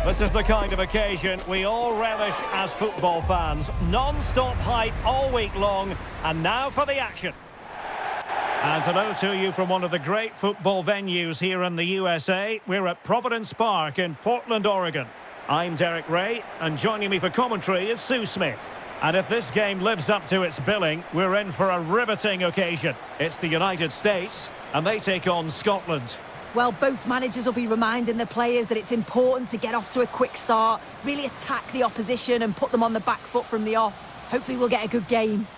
This is the kind of occasion we all relish as football fans. Non-stop hype all week long, and now for the action. And hello to you from one of the great football venues here in the USA. We're at Providence Park in Portland, Oregon. I'm Derek Ray, and joining me for commentary is Sue Smith. And if this game lives up to its billing, we're in for a riveting occasion. It's the United States, and they take on Scotland. Well, both managers will be reminding the players that it's important to get off to a quick start, really attack the opposition and put them on the back foot from the off. Hopefully we'll get a good game.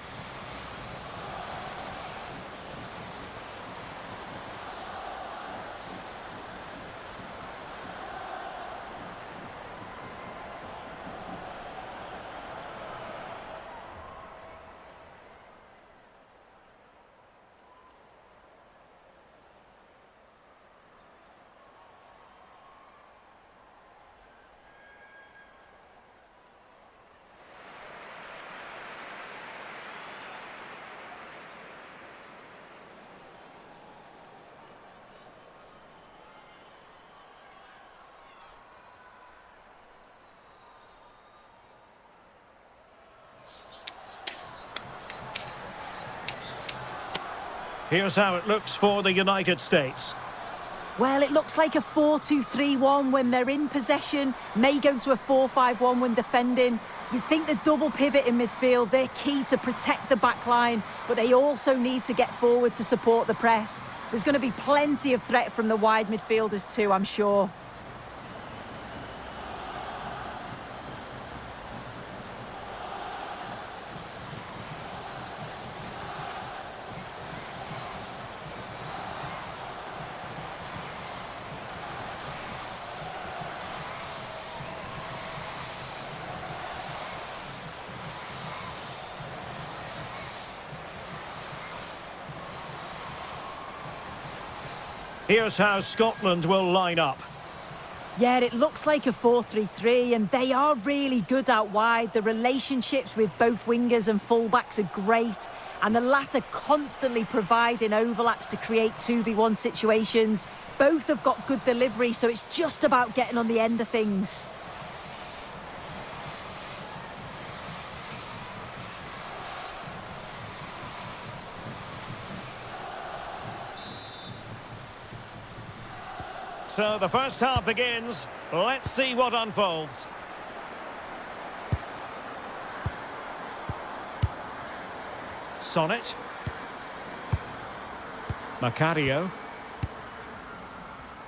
Here's how it looks for the United States. Well, it looks like a 4-2-3-1 when they're in possession, may go to a 4-5-1 when defending. You'd think the double pivot in midfield, they're key to protect the back line, but they also need to get forward to support the press. There's going to be plenty of threat from the wide midfielders too, I'm sure. Here's how Scotland will line up. Yeah, it looks like a 4-3-3, and they are really good out wide. The relationships with both wingers and fullbacks are great, and the latter constantly providing overlaps to create 2v1 situations. Both have got good delivery, so it's just about getting on the end of things. So the first half begins. Let's see what unfolds. Sonnet. Macario.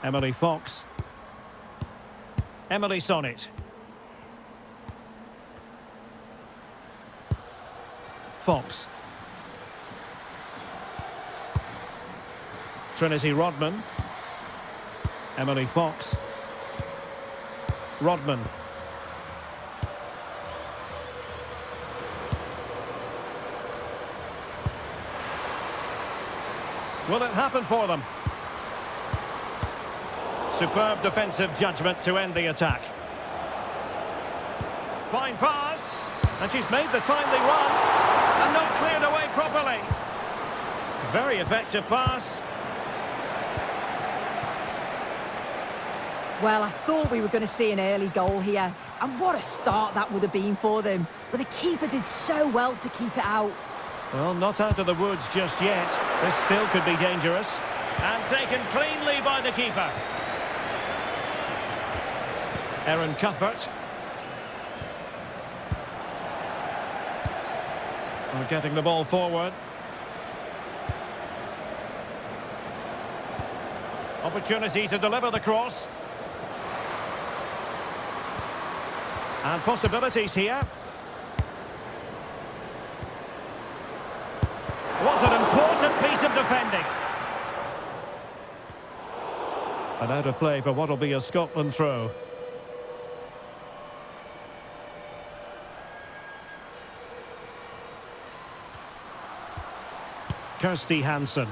Emily Fox. Emily Sonnet. Fox. Trinity Rodman. Emily Fox. Rodman. Will it happen for them? Superb defensive judgment to end the attack. Fine pass. And she's made the timely run. And not cleared away properly. Very effective pass. Well, I thought we were going to see an early goal here. And what a start that would have been for them. But the keeper did so well to keep it out. Well, not out of the woods just yet. This still could be dangerous. And taken cleanly by the keeper. Erin Cuthbert. We're getting the ball forward. Opportunity to deliver the cross. And possibilities here. Was an important piece of defending. And out of play for what will be a Scotland throw. Kirsty Hansen.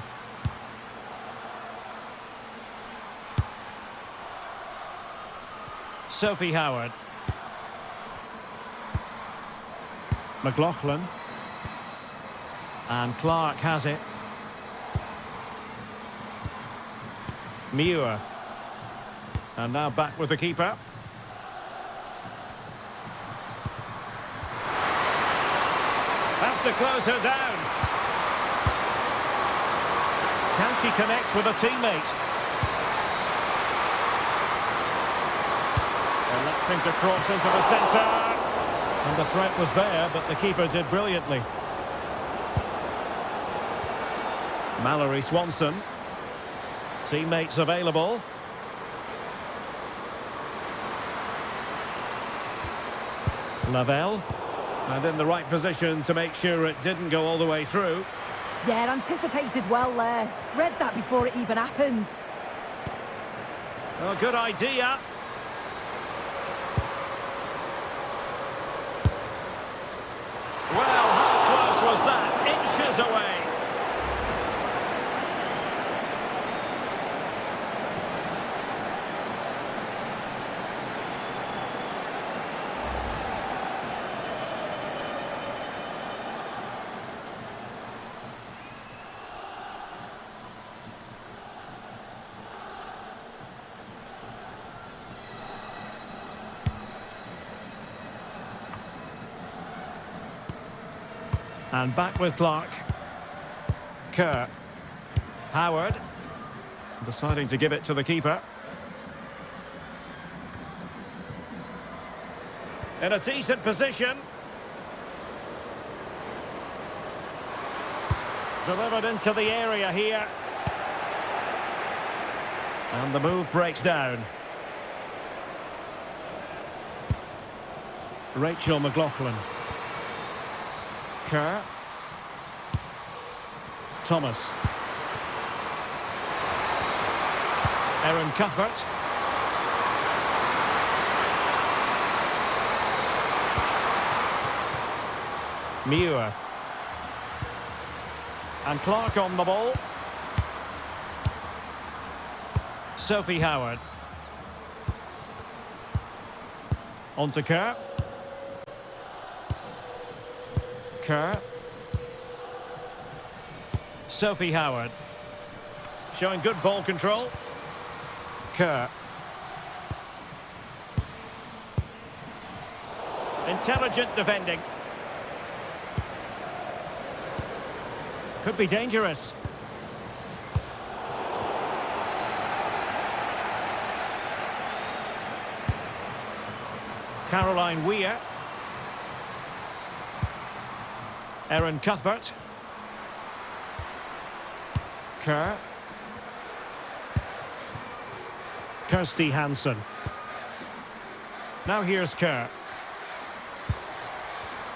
Sophie Howard. McLaughlin. And Clark has it. Muir. And now back with the keeper. Have to close her down. Can she connect with a teammate? Electing to cross into the centre. And the threat was there, but the keeper did brilliantly. Mallory Swanson. Teammates available. Lavelle. And in the right position to make sure it didn't go all the way through. Yeah, anticipated well there. Read that before it even happened. Oh, good idea. Well, how close was that? Inches away. And back with Clark. Kerr. Howard. Deciding to give it to the keeper. In a decent position. Delivered into the area here. And the move breaks down. Rachel McLaughlin. Kerr. Thomas. Erin Cuthbert. Muir. And Clark on the ball. Sophie Howard. On to Kerr. Kerr. Sophie Howard. Showing good ball control. Kerr. Intelligent defending. Could be dangerous. Caroline Weir. Erin Cuthbert. Kerr. Kirsty Hansen. Now here's Kerr.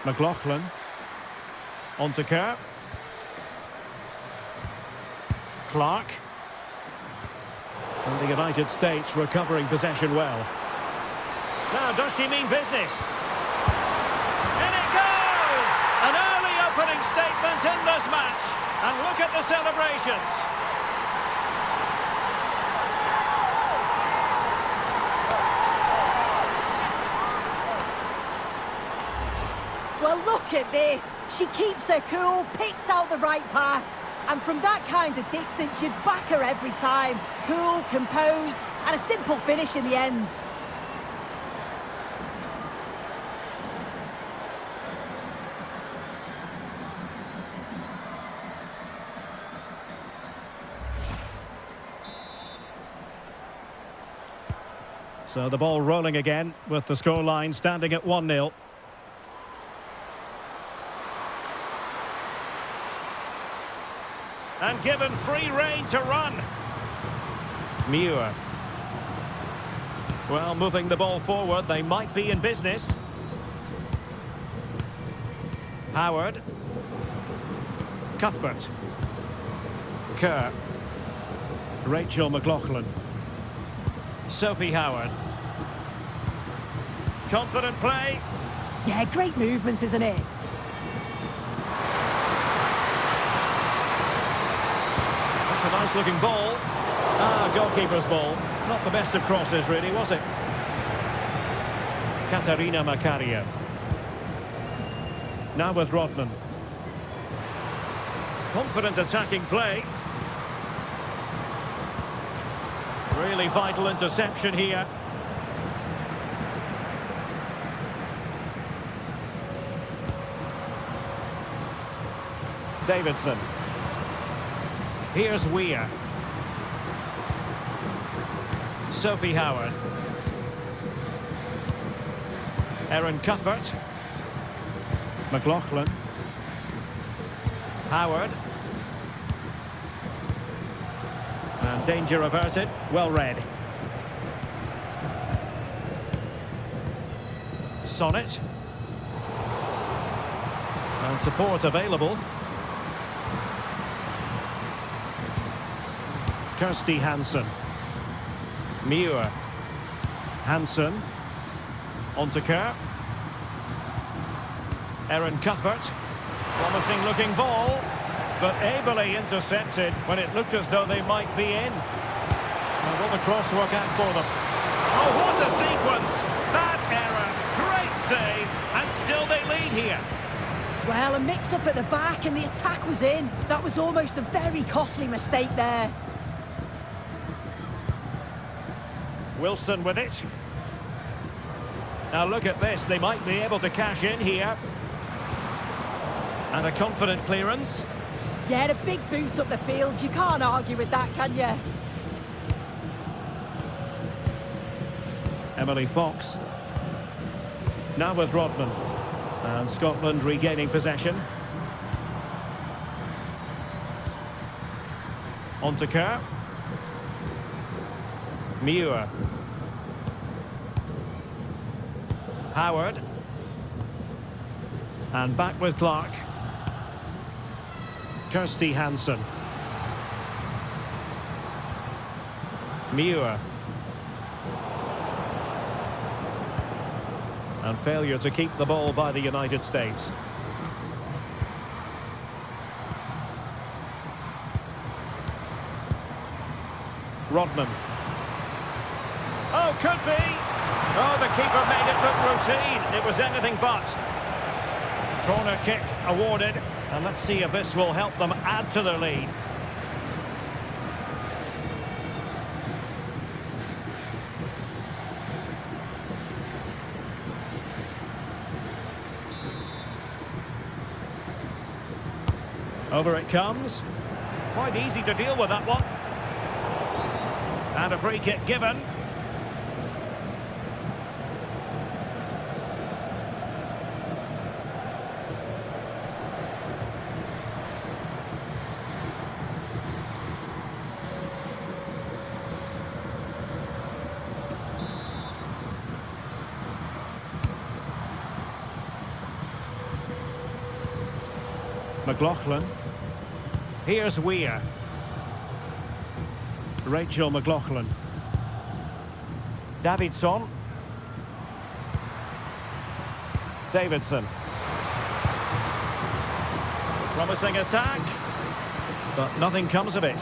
McLaughlin. On to Kerr. Clark. And the United States recovering possession well. Now, does she mean business? In it goes! An early opening statement in this match. And look at the celebrations. Well, look at this. She keeps her cool, picks out the right pass. And from that kind of distance, you'd back her every time. Cool, composed, and a simple finish in the end. So the ball rolling again with the scoreline standing at 1-0. And given free rein to run. Muir. Well, moving the ball forward, they might be in business. Howard. Cuthbert. Kerr. Rachel McLaughlin. Sophie Howard. Confident play. Yeah, great movement, isn't it? That's a nice looking ball. Goalkeeper's ball. Not the best of crosses, really, was it? Katarina Makaria. Now with Rodman. Confident attacking play. Really vital interception here. Davidson. Here's Weir. Sophie Howard. Erin Cuthbert. McLaughlin. Howard. And danger averted. Well read. Sonnet. And support available. Kirsty Hansen. Muir. Hansen. On to Kerr. Erin Cuthbert. Promising looking ball, but ably intercepted when it looked as though they might be in. And will the cross work out for them? Oh, what a sequence! That error, great save, and still they lead here. Well, a mix-up at the back and the attack was in. That was almost a very costly mistake there. Wilson with it. Now look at this, they might be able to cash in here. And a confident clearance. Yeah, a big boot up the field. You can't argue with that, can you? Emily Fox. Now with Rodman. And Scotland regaining possession. On to Kerr. Muir. Howard. And back with Clark. Kirsty Hansen. Muir. And failure to keep the ball by the United States. Rodman. Oh, could be! Oh, the keeper made it look routine. It was anything but. Corner kick awarded. And let's see if this will help them add to their lead. Over it comes. Quite easy to deal with that one. And a free kick given. McLaughlin. Here's Weir. Rachel McLaughlin. Davidson. Davidson. Promising attack, but nothing comes of it.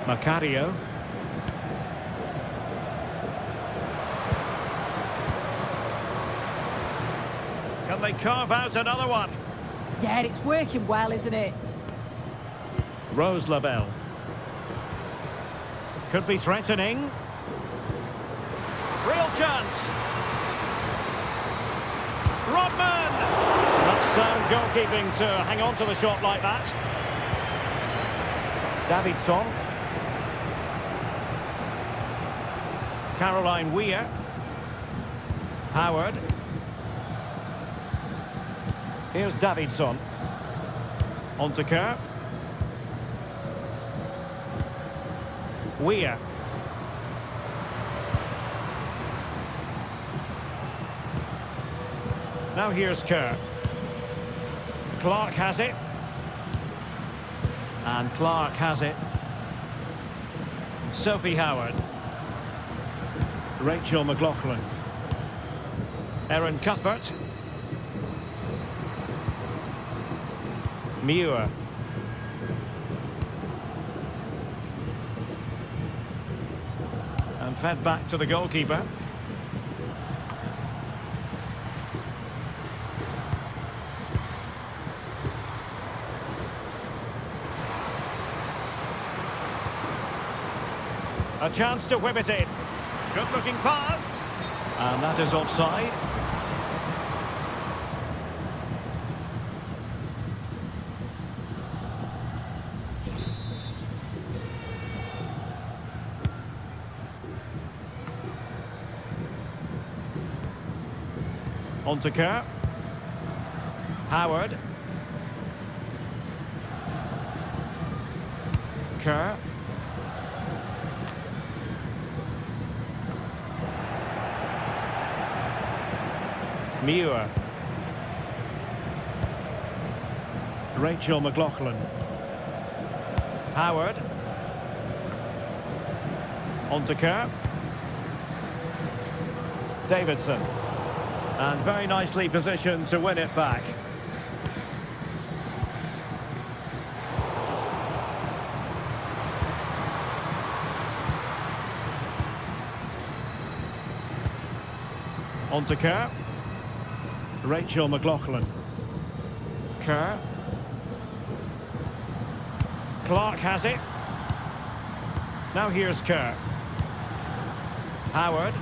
Macario. Can they carve out another one? Yeah, it's working well, isn't it? Rose Lavelle. Could be threatening. Real chance. Rodman! Not sound goalkeeping to hang on to the shot like that. Davidson. Caroline Weir. Howard. Here's Davidson. On to Kerr. Weir. Now here's Kerr. Clark has it. And Clark has it. Sophie Howard. Rachel McLaughlin. Erin Cuthbert. Muir. And fed back to the goalkeeper. A chance to whip it in. Good looking pass. And that is offside. On to Kerr. Howard. Kerr. Muir. Rachel McLaughlin. Howard. On to Kerr. Davidson. And very nicely positioned to win it back. On to Kerr. Rachel McLaughlin. Kerr. Clark has it. Now here's Kerr. Howard.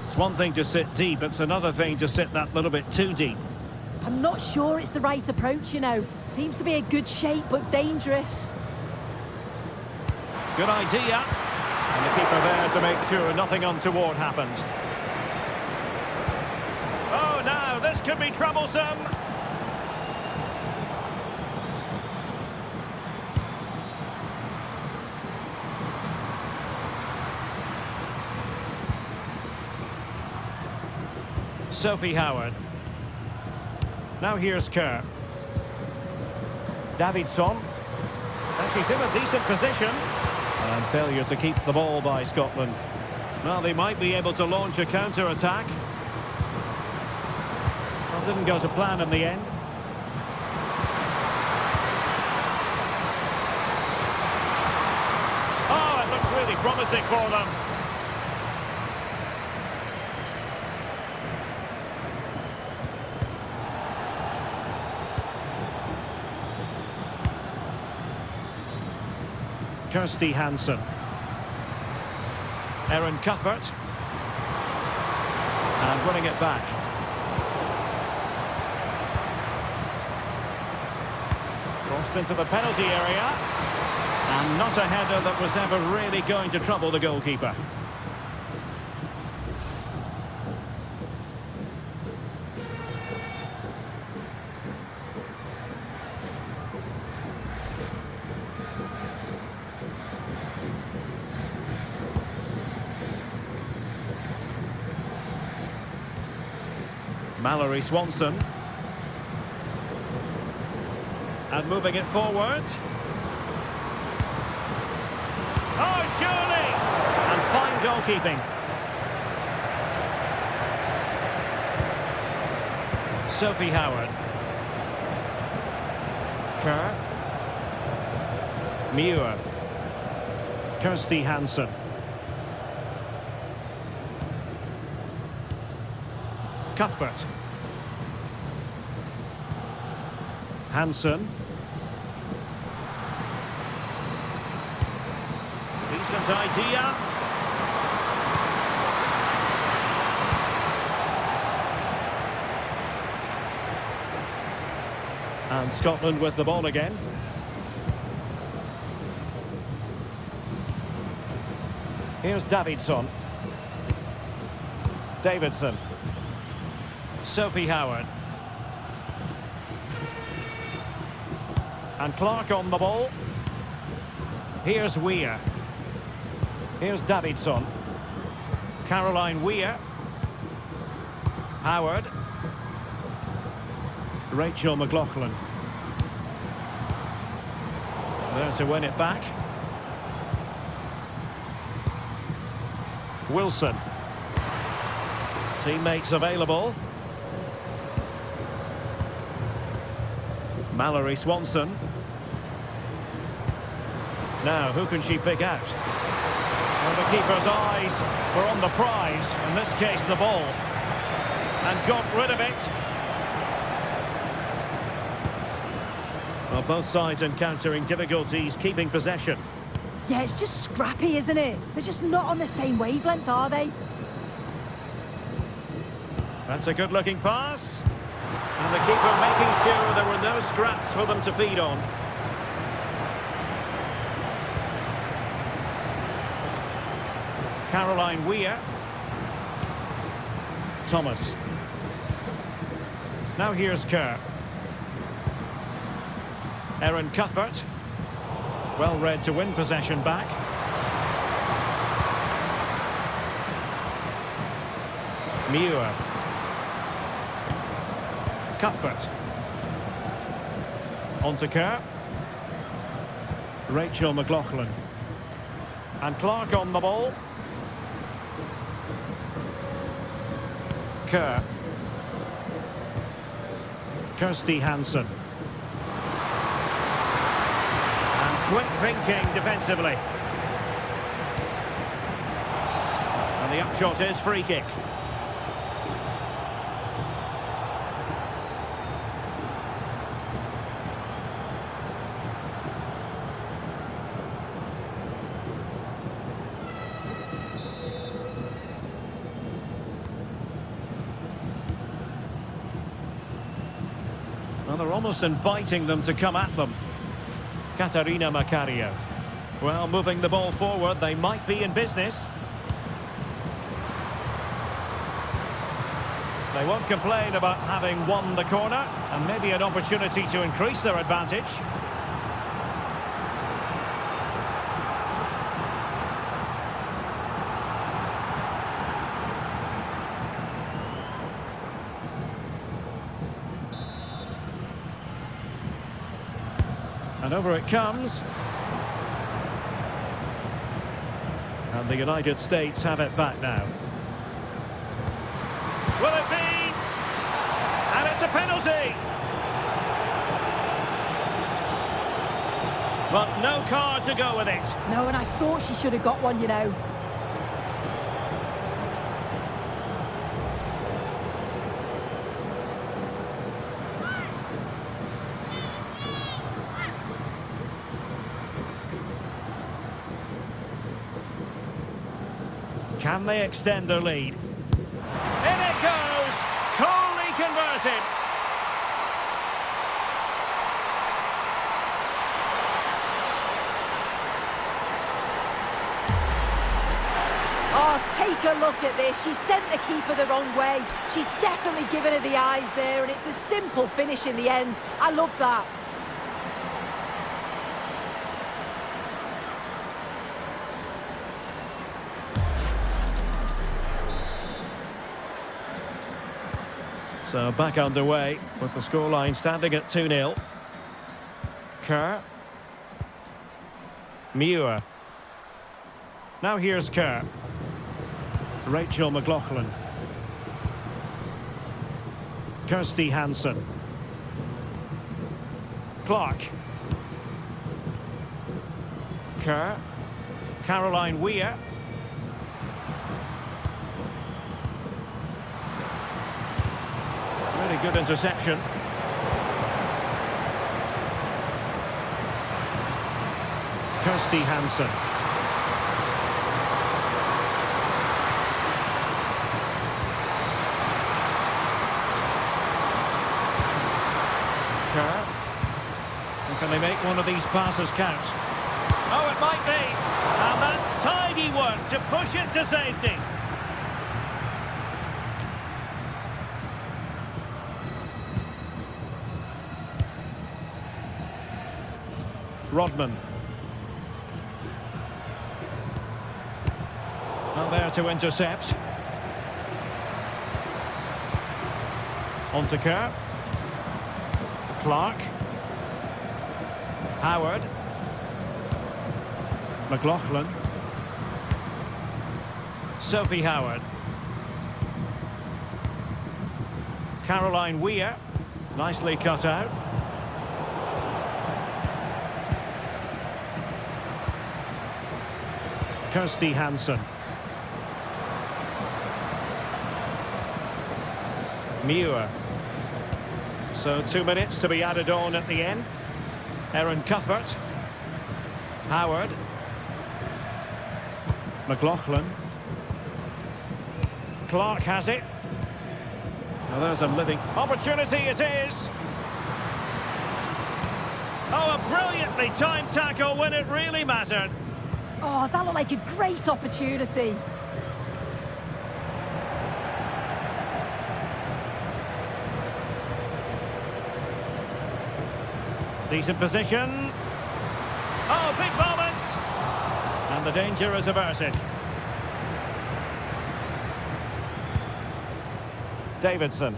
It's one thing to sit deep, it's another thing to sit that little bit too deep. I'm not sure it's the right approach, you know. Seems to be a good shape, but dangerous. Good idea. And the keeper there to make sure nothing untoward happened. Oh, now this could be troublesome. Sophie Howard. Now here's Kerr. Davidson. And she's in a decent position. And failure to keep the ball by Scotland. Well, they might be able to launch a counter-attack. Well, didn't go to plan in the end. Oh, it looked really promising for them. Kirsty Hansen. Erin Cuthbert. And running it back. Crossed into the penalty area. And not a header that was ever really going to trouble the goalkeeper. Mallory Swanson. And moving it forward. Oh, surely! And fine goalkeeping. Sophie Howard. Kerr. Muir. Kirsty Hansen. Cuthbert. Hansen. Decent idea. And Scotland with the ball again. Here's Davidson. Davidson. Sophie Howard. And Clark on the ball. Here's Weir. Here's Davidson. Caroline Weir. Howard. Rachel McLaughlin. There to win it back. Wilson. Teammates available. Mallory Swanson. Now, who can she pick out? Well, the keeper's eyes were on the prize, in this case the ball, and got rid of it. Well, both sides encountering difficulties keeping possession. Yeah, it's just scrappy, isn't it? They're just not on the same wavelength, are they? That's a good-looking pass. And the keeper making sure there were no scraps for them to feed on. Caroline Weir. Thomas. Now here's Kerr. Erin Cuthbert. Well read to win possession back. Muir. Cuthbert. On to Kerr. Rachel McLaughlin. And Clark on the ball. Kerr. Kirsty Hansen. And quick thinking defensively. And the upshot is free kick. Well, they're almost inviting them to come at them. Katarina Macario. Well, moving the ball forward, they might be in business. They won't complain about having won the corner, and maybe an opportunity to increase their advantage. And over it comes. And the United States have it back now. Will it be? And it's a penalty! But no card to go with it. No, and I thought she should have got one, you know. Can they extend their lead? In it goes! Coolly converted! Oh, take a look at this. She sent the keeper the wrong way. She's definitely given her the eyes there, and it's a simple finish in the end. I love that. So back underway with the scoreline standing at 2-0. Kerr. Muir. Now here's Kerr. Rachel McLaughlin. Kirsty Hansen. Clark. Kerr. Caroline Weir. Really good interception. Kirsty Hansen. Kerr. And can they make one of these passes count? Oh, it might be. And that's tidy work to push it to safety. Rodman. Not there to intercept. On to Kerr. Clark. Howard. McLaughlin. Sophie Howard. Caroline Weir. Nicely cut out. Kirsty Hansen. Muir. So 2 minutes to be added on at the end. Erin Cuthbert. Howard. McLaughlin. Clark has it. Well, there's a living opportunity it is. Oh, a brilliantly timed tackle when it really mattered. Oh, that looked like a great opportunity. Decent position. Oh, big moment! And the danger is averted. Davidson.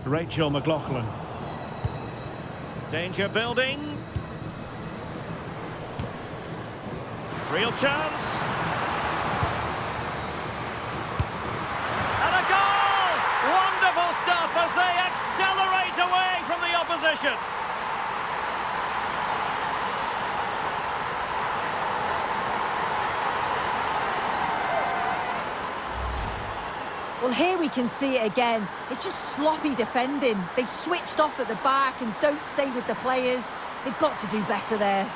Rachel McLaughlin. Danger building. Real chance. And a goal! Wonderful stuff as they accelerate away from the opposition. Well, here we can see it again. It's just sloppy defending. They've switched off at the back and don't stay with the players. They've got to do better there.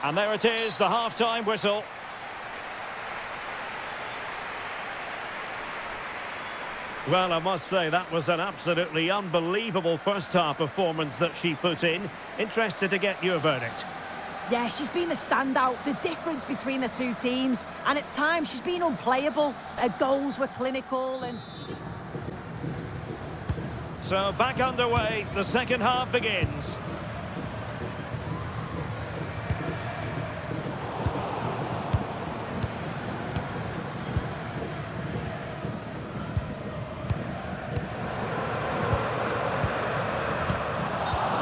And there it is, the half-time whistle. Well, I must say, that was an absolutely unbelievable first-half performance that she put in. Interested to get your verdict. Yeah, she's been the standout, the difference between the two teams. And at times, she's been unplayable. Her goals were clinical and... So, back underway, the second half begins.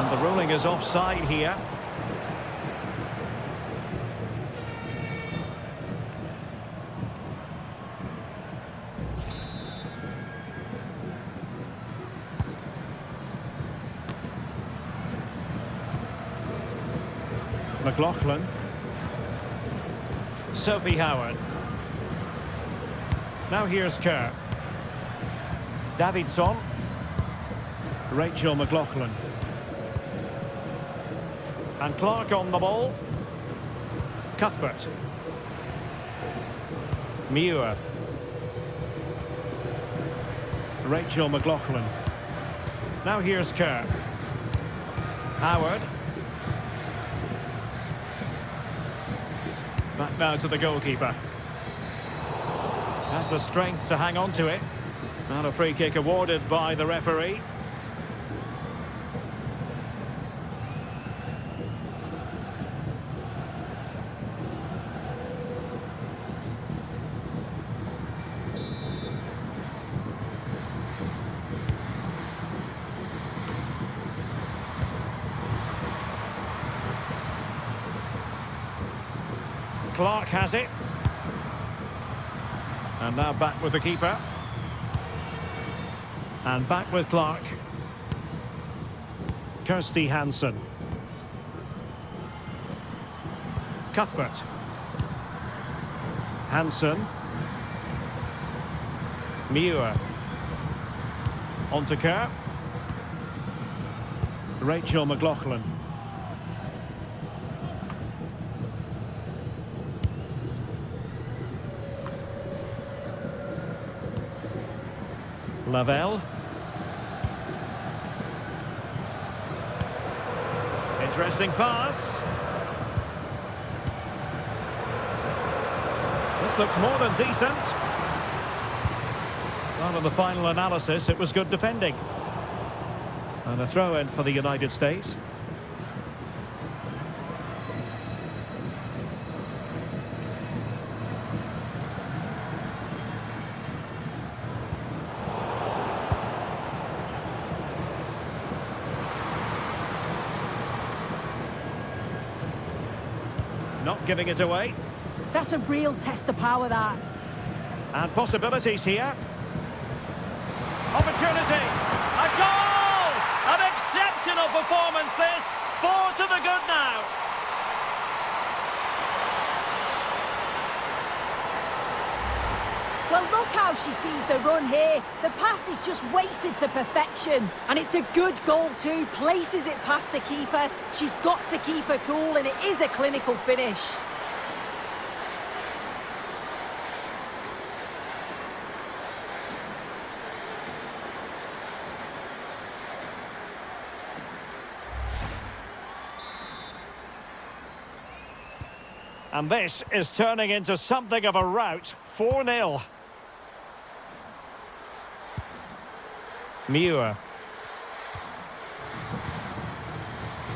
The ruling is offside here. McLaughlin. Sophie Howard. Now here's Kerr. Davidson. Rachel McLaughlin. And Clark on the ball. Cuthbert. Muir. Rachel McLaughlin. Now here's Kerr. Howard. Back now to the goalkeeper. Has the strength to hang on to it. And a free kick awarded by the referee. Clark has it. And now back with the keeper. And back with Clark. Kirsty Hansen. Cuthbert. Hansen. Muir. On to Kerr. Rachel McLaughlin. Lavelle. Interesting pass. This looks more than decent. Well, in the final analysis, it was good defending. And a throw-in for the United States. Not giving it away. That's a real test of power, that. And possibilities here. Opportunity. A goal! An exceptional performance, this. 4 to the good now. Well, look how she sees the run here. The pass is just weighted to perfection. And it's a good goal too. Places it past the keeper. She's got to keep her cool, and it is a clinical finish. And this is turning into something of a rout. 4-0. Muir.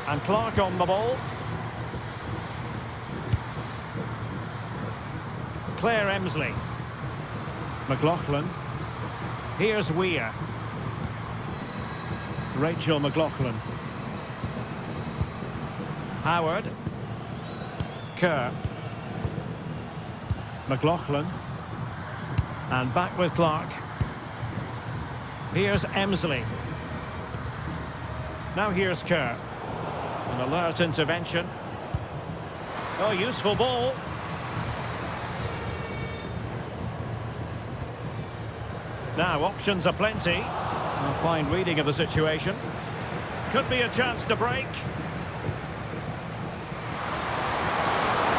And Clark on the ball. Claire Emsley. McLaughlin. Here's Weir. Rachel McLaughlin. Howard. Kerr. McLaughlin. And back with Clark. Here's Emsley. Now here's Kerr. An alert intervention. Oh, useful ball. Now, options are plenty. A fine reading of the situation. Could be a chance to break.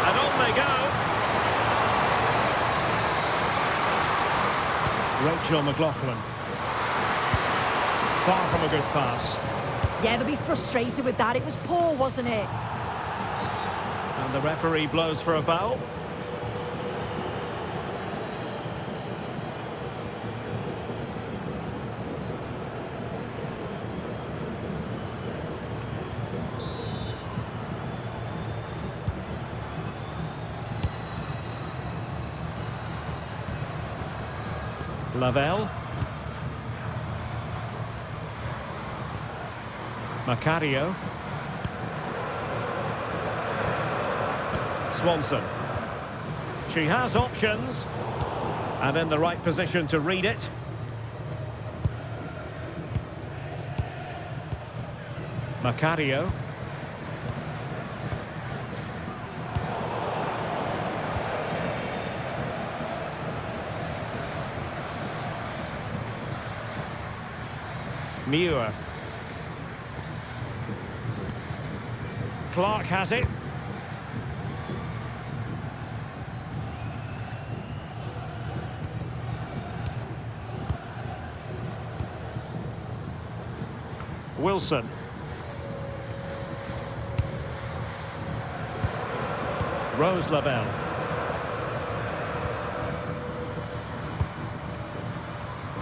And on they go. Rachel McLaughlin. Far from a good pass. Yeah, they'll be frustrated with that. It was poor, wasn't it? And the referee blows for a foul. Lavelle. Macario. Swanson. She has options. And in the right position to read it. Macario. Muir. Clark has it. Wilson. Rose Lavelle.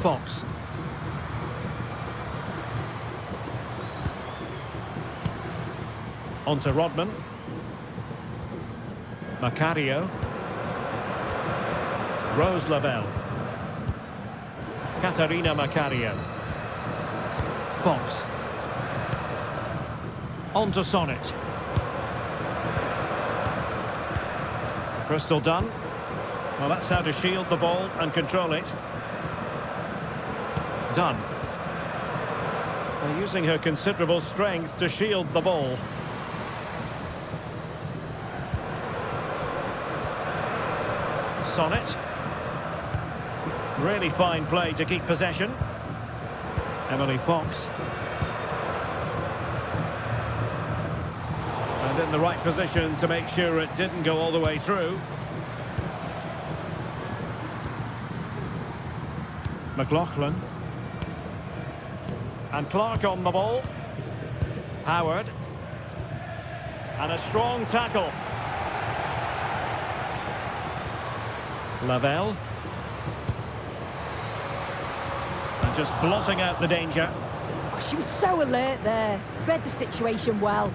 Fox. On to Rodman. Macario. Rose Lavelle. Katarina Macario. Fox. On to Sonnet. Crystal Dunn. Well, that's how to shield the ball and control it. Dunn. Using her considerable strength to shield the ball. Sonnet. Really fine play to keep possession. Emily Fox. And in the right position to make sure it didn't go all the way through. McLaughlin. And Clark on the ball. Howard. And a strong tackle. Lavelle. And just blotting out the danger. Oh, she was so alert there. Read the situation well.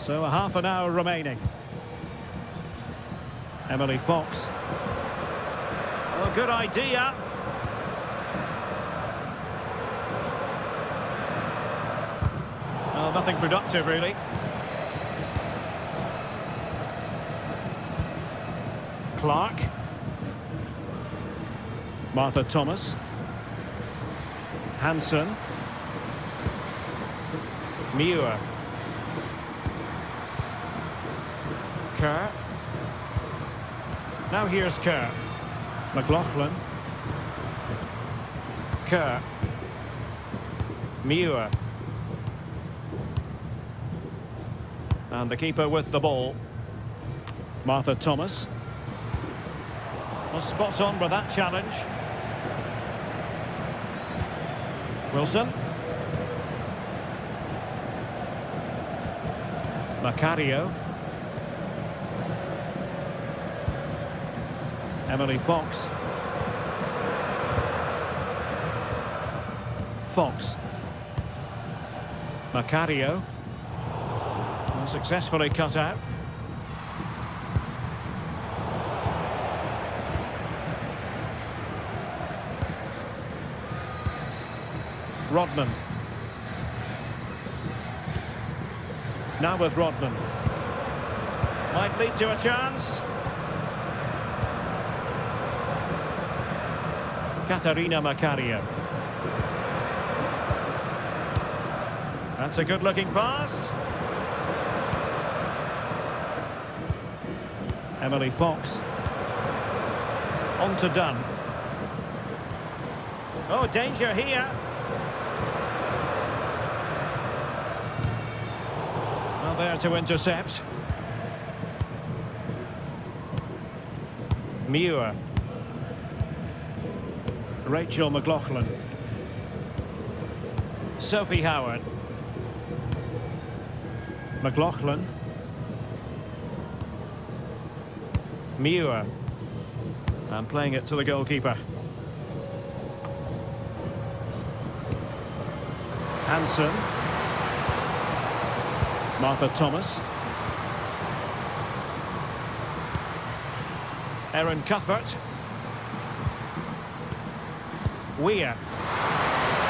So a half an hour remaining. Emily Fox. Oh, good idea. Oh, nothing productive, really. Clark. Martha Thomas. Hansen. Muir. Kerr. Now here's Kerr. McLaughlin. Kerr. Muir. And the keeper with the ball. Martha Thomas. Was spot on with that challenge. Macario. Emily Fox. Fox. Macario. Successfully cut out. Rodman. Now with Rodman. Might lead to a chance. Katarina Macario. That's a good-looking pass. Emily Fox. On to Dunn. Oh, danger here. Well, there to intercept. Muir. Rachel McLaughlin. Sophie Howard. McLaughlin. Muir. And playing it to the goalkeeper. Hansen. Martha Thomas. Erin Cuthbert. Weir.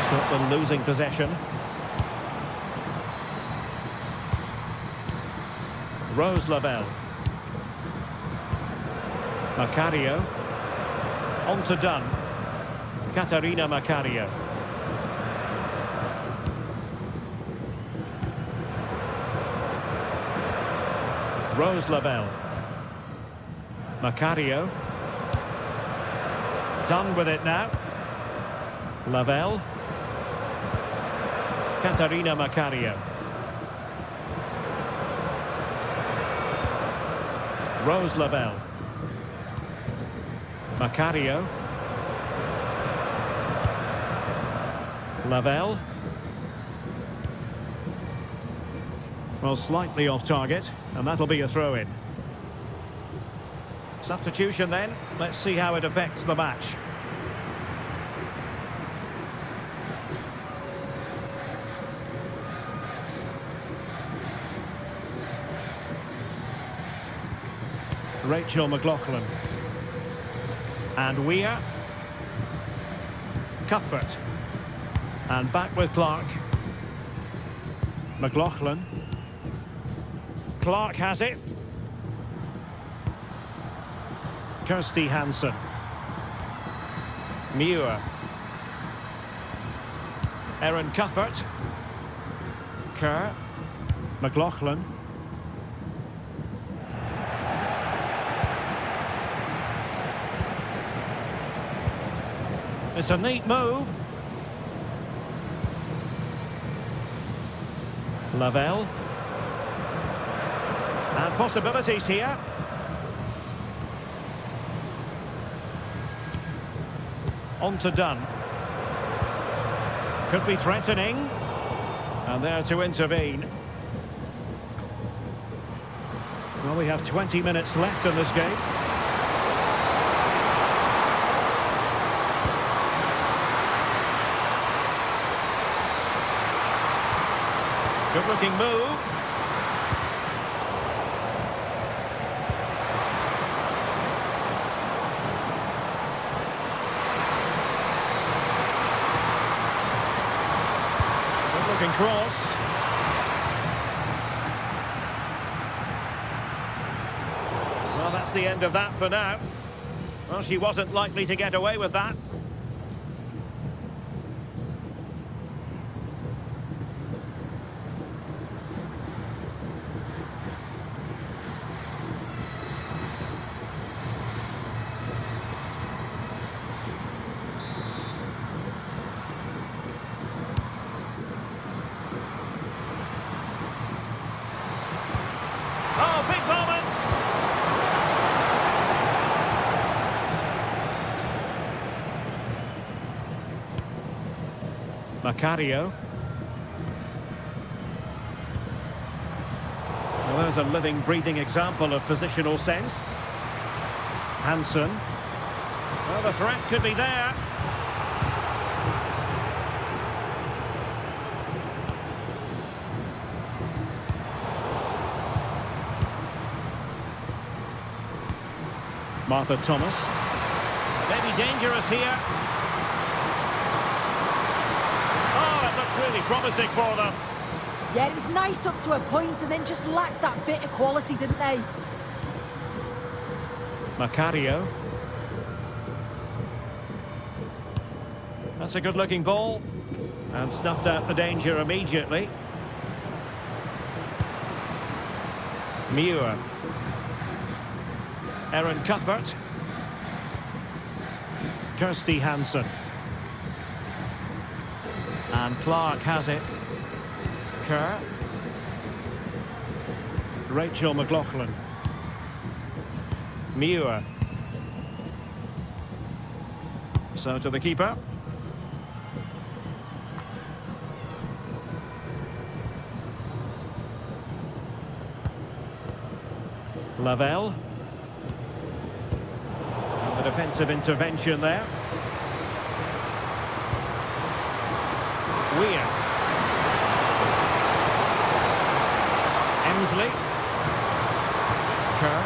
Scotland losing possession. Rose Lavelle. Macario. On to Dunn. Katarina Macario. Rose Lavelle. Macario. Dunn with it now. Lavelle. Katarina Macario. Rose Lavelle. Macario. Lavelle. Well, slightly off target, and that'll be a throw-in. Substitution then. Let's see how it affects the match. Rachel McLaughlin. And Weir. Cuthbert. And back with Clark. McLaughlin. Clark has it. Kirsty Hansen. Muir. Erin Cuthbert. Kerr. McLaughlin. It's a neat move. Lavelle. And possibilities here. On to Dunn. Could be threatening. And there to intervene. Well, we have 20 minutes left in this game. Good looking move. Good looking cross. Well, that's the end of that for now. Well, she wasn't likely to get away with that. Oh, big moment! Macario. there's a living, breathing example of positional sense. Hansen. Well, the threat could be there. Martha Thomas. Maybe dangerous here. Oh, it looked really promising for them. Yeah, it was nice up to a point and then just lacked that bit of quality, didn't they? Macario. That's a good-looking ball. And snuffed out the danger immediately. Muir. Aaron Cuthbert. Kirsty Hansen. And Clark has it. Kerr. Rachel McLaughlin. Muir. So to the keeper. Lavelle. And the defensive intervention there. Weir. Emsley. Kerr.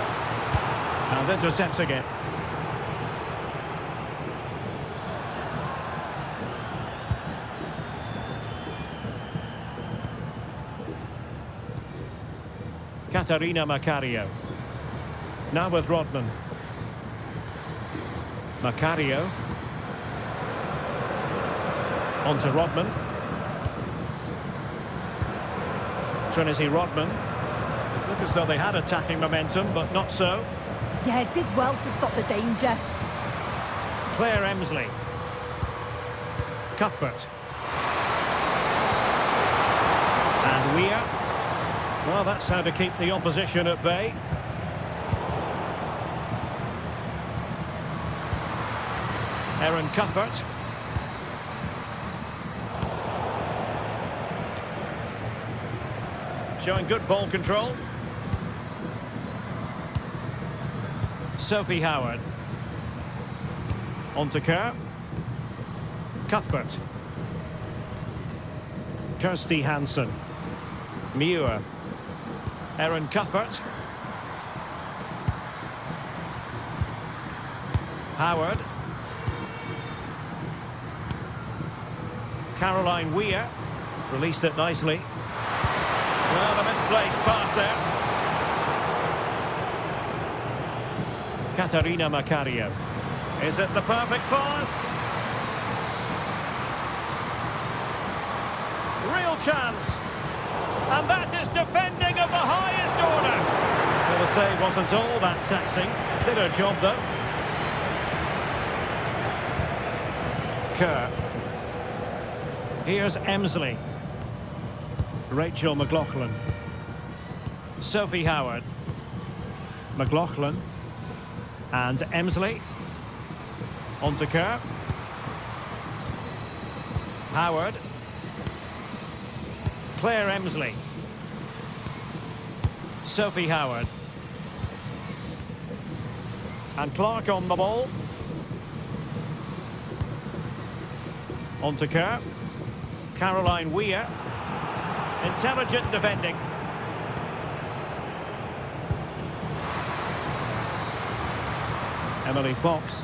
And intercepts again. Katarina Macario. Now with Rodman. Macario. On to Rodman. Trinity Rodman. Look as though they had attacking momentum, but not so. Yeah, it did well to stop the danger. Claire Emsley. Cuthbert. And Weir. Well, that's how to keep the opposition at bay. Aaron Cuthbert. Showing good ball control. Sophie Howard. On to Kerr. Cuthbert. Kirsty Hansen. Muir. Aaron Cuthbert. Howard. Caroline Weir. Released it nicely. Well, the misplaced pass there. Katarina Macario. Is it the perfect pass? Real chance. And that is defending of the highest order. Well, the save wasn't all that taxing. Did her job, though. Kerr. Here's Emsley. Rachel McLaughlin. Sophie Howard. McLaughlin. And Emsley. On to Kerr. Howard. Claire Emsley. Sophie Howard. And Clark on the ball. On to Kerr. Caroline Weir. Intelligent defending. Emily Fox.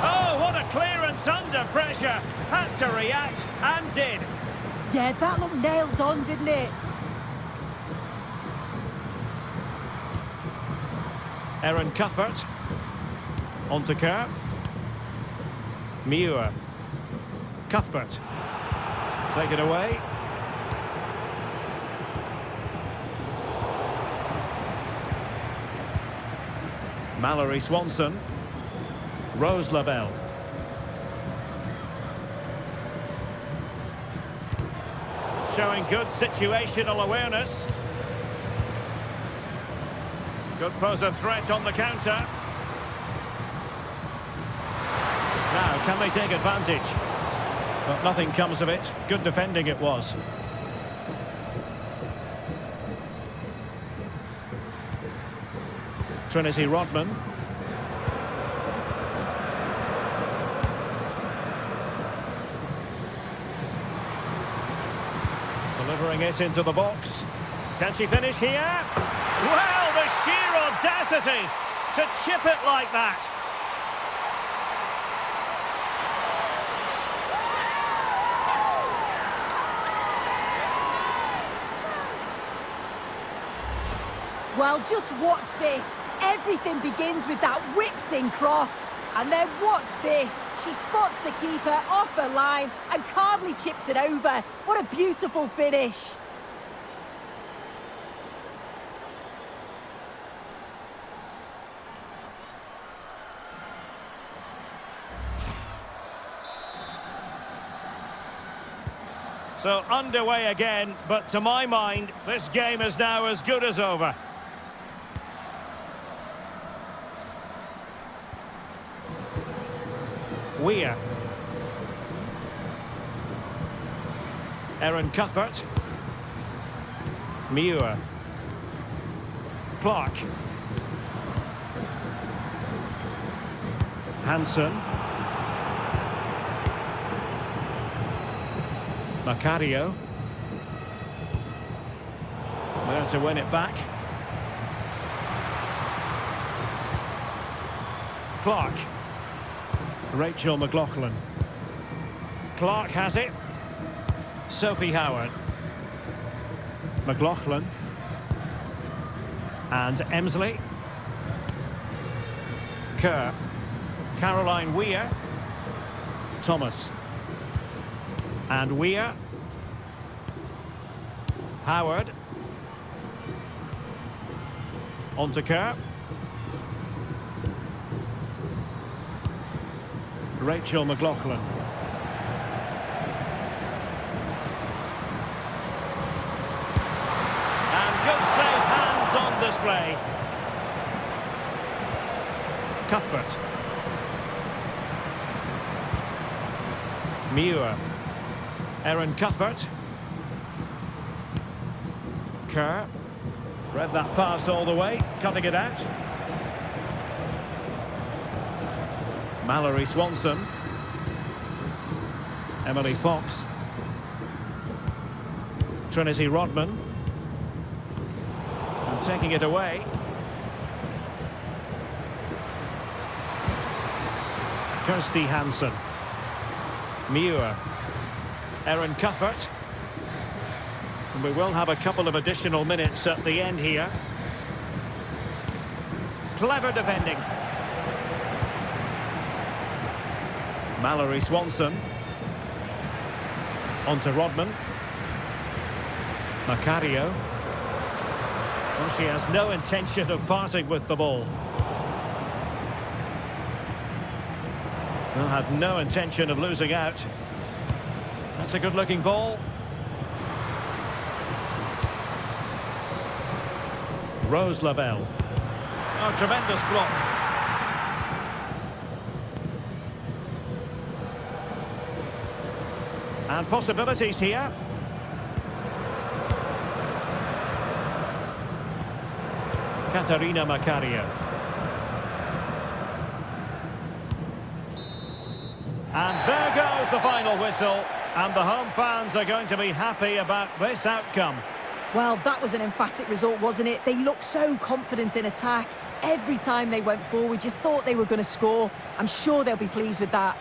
Oh, what a clearance under pressure. Had to react and did. Yeah, that looked nailed on, didn't it? Aaron Cuthbert. On to Kerr. Muir. Cuthbert. Take it away. Mallory Swanson. Rose Lavelle. Showing good situational awareness. Could pose a threat on the counter. Now, can they take advantage? But nothing comes of it. Good defending it was. Trinity Rodman. Delivering it into the box. Can she finish here? Well, the sheer audacity to chip it like that. Well, just watch this. Everything begins with that whipped-in cross. And then watch this. She spots the keeper off her line and calmly chips it over. What a beautiful finish. So underway again, but to my mind, this game is now as good as over. Weir. Erin Cuthbert. Muir. Clark. Hansen. Macario. There to win it back. Clark. Rachel McLaughlin. Clark has it. Sophie Howard. McLaughlin. And Emsley. Kerr. Caroline Weir. Thomas. And Weir. Howard. On to Kerr. Rachel McLaughlin. And good save, hands on display. Cuthbert. Muir. Erin Cuthbert. Kerr. Read that pass all the way, cutting it out. Mallory Swanson. Emily Fox. Trinity Rodman. And taking it away. Kirsty Hansen. Muir. Erin Cuthbert. And we will have a couple of additional minutes at the end here. Clever defending. Mallory Swanson. On to Rodman. Macario. Well, she has no intention of parting with the ball. Well, had no intention of losing out. That's a good-looking ball. Rose Lavelle. Oh, tremendous block. And possibilities here. Katarina Macario. And there goes the final whistle. And the home fans are going to be happy about this outcome. Well, that was an emphatic result, wasn't it? They looked so confident in attack. Every time they went forward, you thought they were going to score. I'm sure they'll be pleased with that.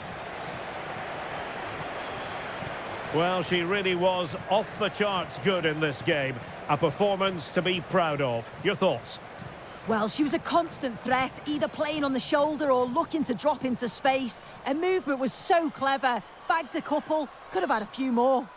Well, she really was off the charts good in this game. A performance to be proud of. Your thoughts? Well, she was a constant threat, either playing on the shoulder or looking to drop into space. Her movement was so clever. Bagged a couple, could have had a few more.